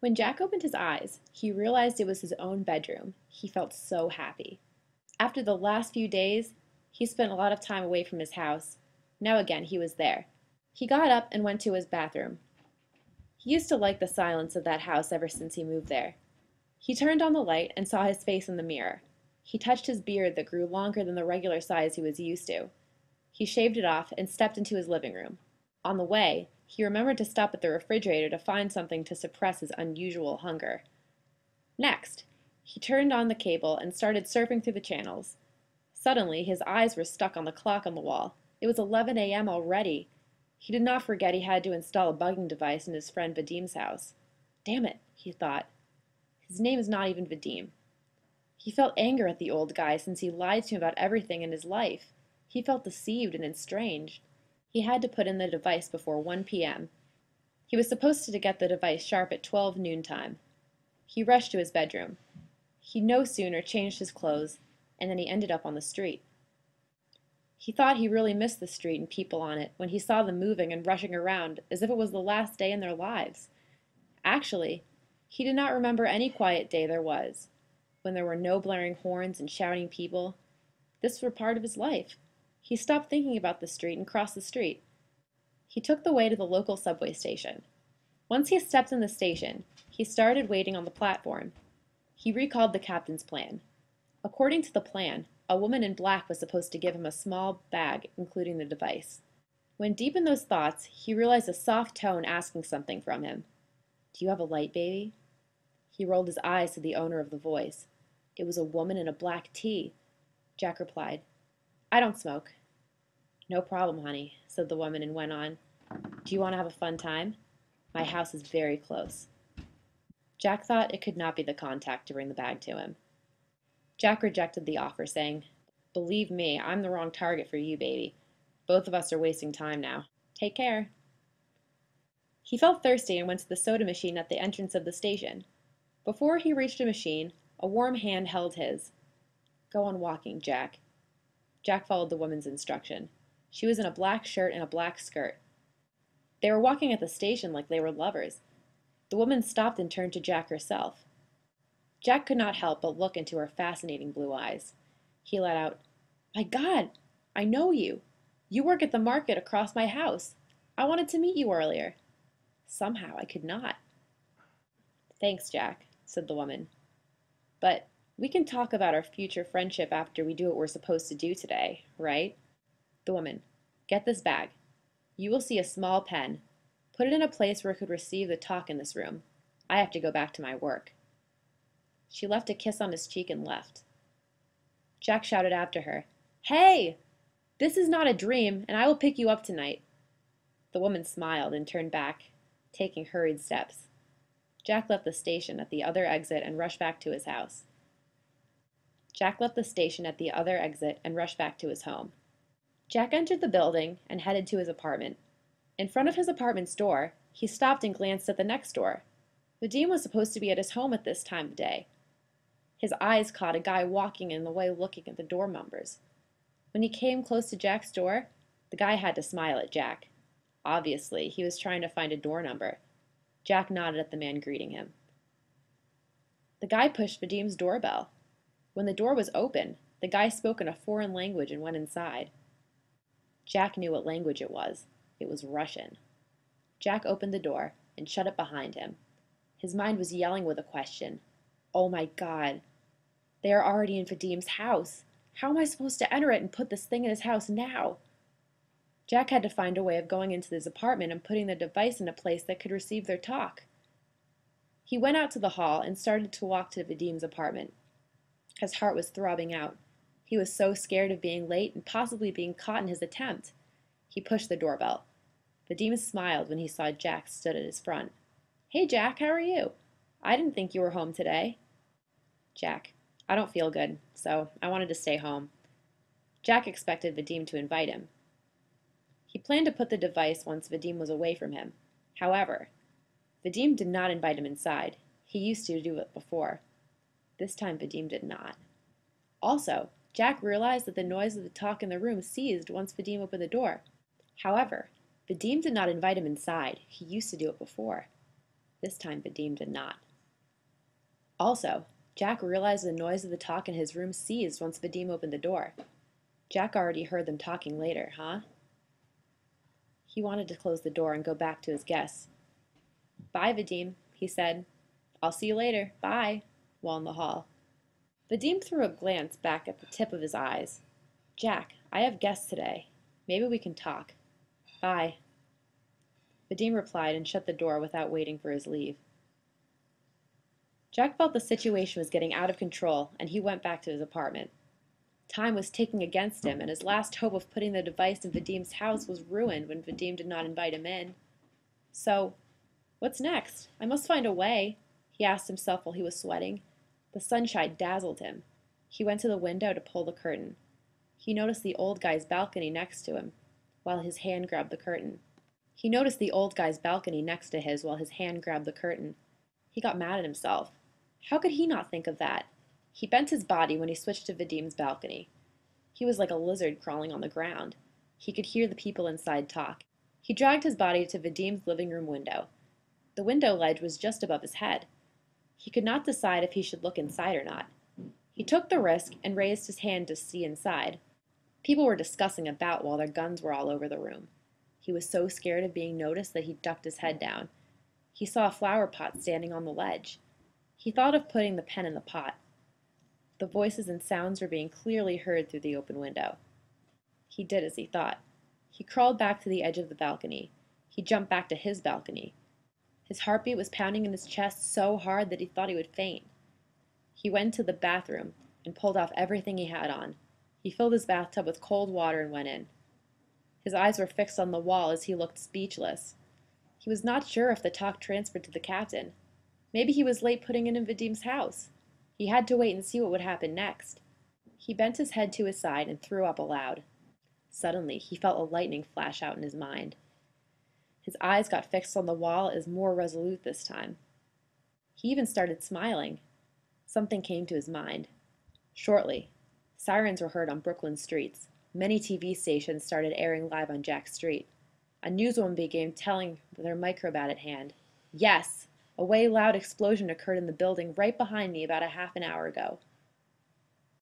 When Jack opened his eyes, he realized it was his own bedroom. He felt so happy. After the last few days, he spent a lot of time away from his house. Now again, he was there. He got up and went to his bathroom. He used to like the silence of that house ever since he moved there. He turned on the light and saw his face in the mirror. He touched his beard that grew longer than the regular size he was used to. He shaved it off and stepped into his living room. On the way, he remembered to stop at the refrigerator to find something to suppress his unusual hunger. Next, he turned on the cable and started surfing through the channels. Suddenly, his eyes were stuck on the clock on the wall. It was 11 a.m. already. He did not forget he had to install a bugging device in his friend Vadim's house. Damn it, he thought. His name is not even Vadim. He felt anger at the old guy since he lied to him about everything in his life. He felt deceived and estranged. He had to put in the device before 1 p.m. He was supposed to get the device sharp at 12 noontime. He rushed to his bedroom. He no sooner changed his clothes, and then he ended up on the street. He thought he really missed the street and people on it when he saw them moving and rushing around as if it was the last day in their lives. Actually, he did not remember any quiet day there was, when there were no blaring horns and shouting people. This was part of his life. He stopped thinking about the street and crossed the street. He took the way to the local subway station. Once he stepped in the station, he started waiting on the platform. He recalled the captain's plan. According to the plan, a woman in black was supposed to give him a small bag, including the device. When deep in those thoughts, he realized a soft tone asking something from him. "Do you have a light, baby?" He rolled his eyes to the owner of the voice. It was a woman in a black tee. Jack replied, "I don't smoke." "No problem, honey," said the woman and went on. "Do you want to have a fun time? My house is very close." Jack thought it could not be the contact to bring the bag to him. Jack rejected the offer, saying, "Believe me, I'm the wrong target for you, baby. Both of us are wasting time now. Take care." He felt thirsty and went to the soda machine at the entrance of the station. Before he reached a machine, a warm hand held his. "Go on walking, Jack." Jack followed the woman's instruction. She was in a black shirt and a black skirt. They were walking at the station like they were lovers. The woman stopped and turned to Jack herself. Jack could not help but look into her fascinating blue eyes. He let out, "My God, I know you. You work at the market across my house. I wanted to meet you earlier. Somehow I could not." "Thanks, Jack," said the woman. "But we can talk about our future friendship after we do what we're supposed to do today, right?" The woman, "Get this bag. You will see a small pen. Put it in a place where it could receive the talk in this room. I have to go back to my work." She left a kiss on his cheek and left. Jack shouted after her, "Hey! This is not a dream, and I will pick you up tonight." The woman smiled and turned back, taking hurried steps. Jack left the station at the other exit and rushed back to his house. Jack left the station at the other exit and rushed back to his home. Jack entered the building and headed to his apartment. In front of his apartment's door, he stopped and glanced at the next door. Vadim was supposed to be at his home at this time of day. His eyes caught a guy walking in the way looking at the door numbers. When he came close to Jack's door, the guy had to smile at Jack. Obviously, he was trying to find a door number. Jack nodded at the man greeting him. The guy pushed Vadim's doorbell. When the door was open, the guy spoke in a foreign language and went inside. Jack knew what language it was. It was Russian. Jack opened the door and shut it behind him. His mind was yelling with a question. Oh my God. They are already in Vadim's house. How am I supposed to enter it and put this thing in his house now? Jack had to find a way of going into his apartment and putting the device in a place that could receive their talk. He went out to the hall and started to walk to Vadim's apartment. His heart was throbbing out. He was so scared of being late and possibly being caught in his attempt. He pushed the doorbell. Vadim smiled when he saw Jack stood at his front. "Hey, Jack, how are you? I didn't think you were home today." Jack, "I don't feel good, so I wanted to stay home." Jack expected Vadim to invite him. He planned to put the device once Vadim was away from him. However, Vadim did not invite him inside. He used to do it before. This time Vadim did not. Also, Jack realized that the noise of the talk in the room ceased once Vadim opened the door. However, Vadim did not invite him inside. He used to do it before. This time Vadim did not. Also, Jack realized the noise of the talk in his room ceased once Vadim opened the door. Jack already heard them talking later, huh? He wanted to close the door and go back to his guests. Bye, Vadim, he said. I'll see you later. Bye, while in the hall. Vadim threw a glance back at the tip of his eyes. Jack, I have guests today. Maybe we can talk. Bye. Vadim replied and shut the door without waiting for his leave. Jack felt the situation was getting out of control, and he went back to his apartment. Time was ticking against him, and his last hope of putting the device in Vadim's house was ruined when Vadim did not invite him in. So, what's next? I must find a way, he asked himself while he was sweating. The sunshine dazzled him. He went to the window to pull the curtain. He noticed the old guy's balcony next to him, while his hand grabbed the curtain. He got mad at himself. How could he not think of that? He bent his body when he switched to Vadim's balcony. He was like a lizard crawling on the ground. He could hear the people inside talk. He dragged his body to Vadim's living room window. The window ledge was just above his head. He could not decide if he should look inside or not. He took the risk and raised his hand to see inside. People were discussing a bout while their guns were all over the room. He was so scared of being noticed that he ducked his head down. He saw a flower pot standing on the ledge. He thought of putting the pen in the pot. The voices and sounds were being clearly heard through the open window. He did as he thought. He crawled back to the edge of the balcony. He jumped back to his balcony. His heartbeat was pounding in his chest so hard that he thought he would faint. He went to the bathroom and pulled off everything he had on. He filled his bathtub with cold water and went in. His eyes were fixed on the wall as he looked speechless. He was not sure if the talk transferred to the captain. Maybe he was late putting it in Vadim's house. He had to wait and see what would happen next. He bent his head to his side and threw up aloud. Suddenly, he felt a lightning flash out in his mind. His eyes got fixed on the wall as more resolute this time. He even started smiling. Something came to his mind. Shortly, sirens were heard on Brooklyn streets. Many TV stations started airing live on Jack Street. A newswoman began telling their microbat at hand. Yes! A way loud explosion occurred in the building right behind me about a half an hour ago.